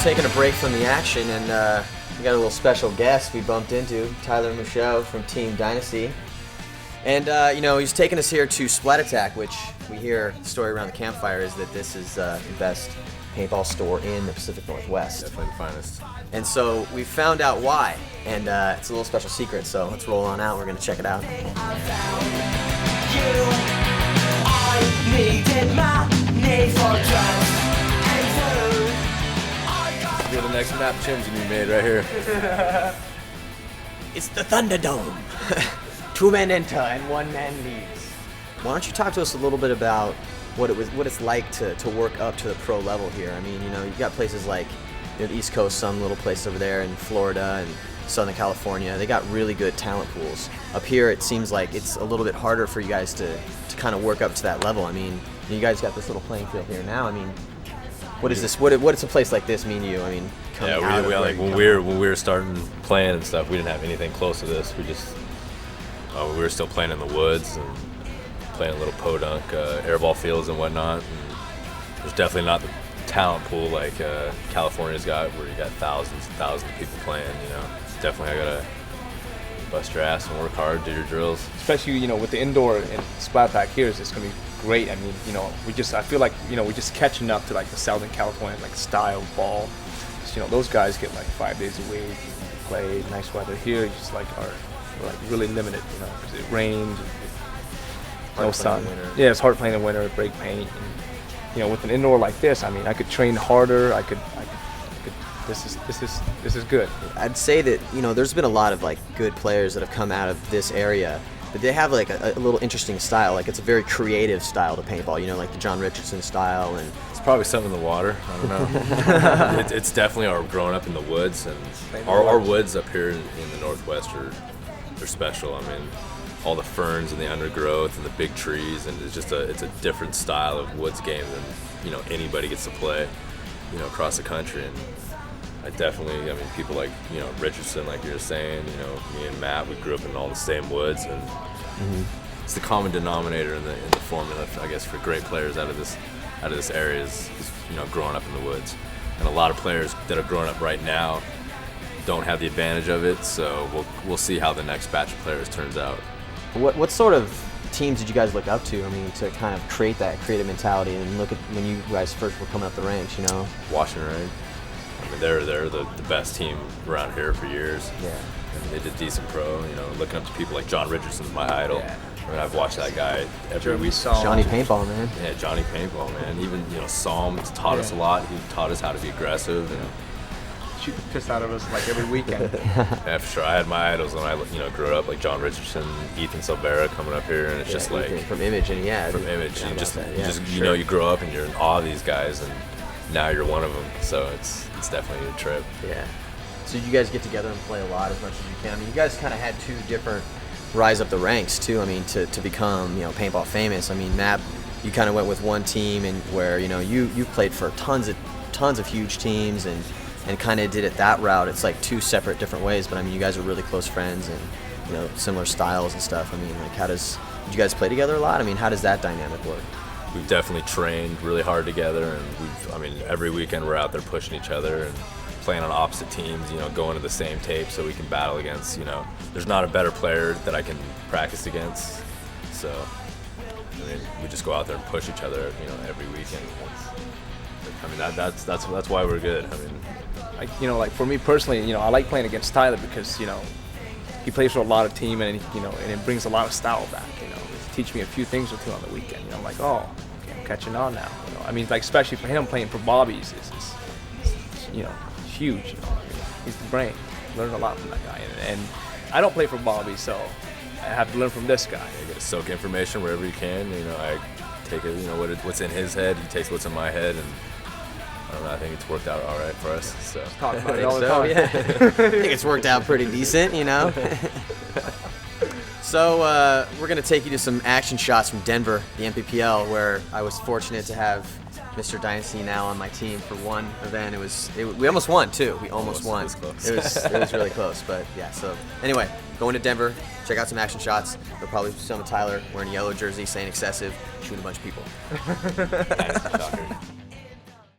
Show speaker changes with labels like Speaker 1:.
Speaker 1: taking a break from the action, and we got a little special guest we bumped into, Tyler Michaud from Team Dynasty. And, he's taking us here to Splat Attack, which we hear the story around the campfire is that this is the best paintball store in the Pacific Northwest.
Speaker 2: Definitely the finest.
Speaker 1: And so we found out why, and it's a little special secret, so let's roll on out. We're going to check it out.
Speaker 2: You're the next map chim's gonna be made right here.
Speaker 1: It's the Thunderdome. 2 men enter and 1 man leaves. Why don't you talk to us a little bit about what it's like to work up to the pro level here? I mean, you've got places like the East Coast, some little place over there in Florida and Southern California. They got really good talent pools. Up here, it seems like it's a little bit harder for you guys to kind of work up to that level. I mean, you guys got this little playing field here now. I mean, what is this? What does a place like this mean to you? I mean,
Speaker 2: when we were starting playing and stuff, we didn't have anything close to this. We were still playing in the woods and playing little podunk airball fields and whatnot. And there's definitely not the talent pool like California's got, where you got thousands and thousands of people playing. Definitely I gotta bust your ass and work hard, do your drills.
Speaker 3: Especially with the indoor and Splat Pack here, it's gonna be great. I mean, I feel like we're just catching up to like the Southern California style ball. Just, those guys get like 5 days a week, play nice weather. Here, just we're really limited. Because it rains, no sun. Yeah, it's hard playing in winter, break paint. And, with an indoor like this, I mean, I could train harder. This is good.
Speaker 1: I'd say that there's been a lot of good players that have come out of this area, but they have a little interesting style. It's a very creative style to paintball. Like the John Richardson style, and
Speaker 2: it's probably something in the water. I don't know. it's definitely our growing up in the woods, and our woods up here in the Northwest they're special. I mean, all the ferns and the undergrowth and the big trees, and it's a different style of woods game than anybody gets to play across the country. And people like Richardson, like you were saying, me and Matt, we grew up in all the same woods, and it's the common denominator in the formula, I guess, for great players out of this area is growing up in the woods. And a lot of players that are growing up right now don't have the advantage of it, so we'll see how the next batch of players turns out.
Speaker 1: What sort of teams did you guys look up to? I mean, to kind of create that creative mentality, and look at when you guys first were coming up the ranks,
Speaker 2: Washington, right? I mean, they're the best team around here for years.
Speaker 1: Yeah.
Speaker 2: And they did decent pro. Looking up to people like John Richardson's my idol.
Speaker 3: Yeah.
Speaker 2: I mean, I've watched that guy every week.
Speaker 1: Johnny Paintball, man.
Speaker 2: Yeah, Johnny Paintball, man. Even Psalm taught us a lot. He taught us how to be aggressive.
Speaker 3: Shoot the piss out of us every weekend.
Speaker 2: Yeah, for sure. I had my idols when I grew up, like John Richardson, Ethan Silvera coming up here, and it's just
Speaker 1: from Image, and
Speaker 2: you grow up and you're in awe of these guys, and now you're one of them. So it's definitely a trip.
Speaker 1: Yeah. So you guys get together and play a lot as much as you can. I mean, you guys kind of had 2 different rise up the ranks too. I mean, to become paintball famous. I mean, Matt, you kind of went with one team, and where you played for tons of huge teams and kind of did it that route. It's 2 separate different ways, but I mean, you guys are really close friends and similar styles and stuff. I mean, did you guys play together a lot? I mean, how does that dynamic work?
Speaker 2: We've definitely trained really hard together, and every weekend we're out there pushing each other and playing on opposite teams, going to the same tape so we can battle against, there's not a better player that I can practice against. So, we just go out there and push each other, every weekend. That's why we're good. I mean,
Speaker 3: for me personally, I like playing against Tyler because, he plays for a lot of team, and and it brings a lot of style back. Teach me a few things or 2 on the weekend. I'm like, oh, okay, I'm catching on now. I mean, especially for him playing for Bobby's is huge. I mean, he's the brain. Learned a lot from that guy, and I don't play for Bobby, so I have to learn from this guy.
Speaker 2: You got to soak information wherever you can. I take it, what's in his head. He takes what's in my head, and I don't know. I think it's worked out all right for us. So
Speaker 3: talk about it all the time.
Speaker 1: Yeah. I think it's worked out pretty decent, So we're going to take you to some action shots from Denver, the MPPL, where I was fortunate to have Mr. Dynasty now on my team for one event. We almost won, too. We almost won. It was really close. But, yeah, so anyway, going to Denver, check out some action shots. There'll probably be some of Tyler wearing a yellow jersey saying excessive, shooting a bunch of people.
Speaker 2: Nice.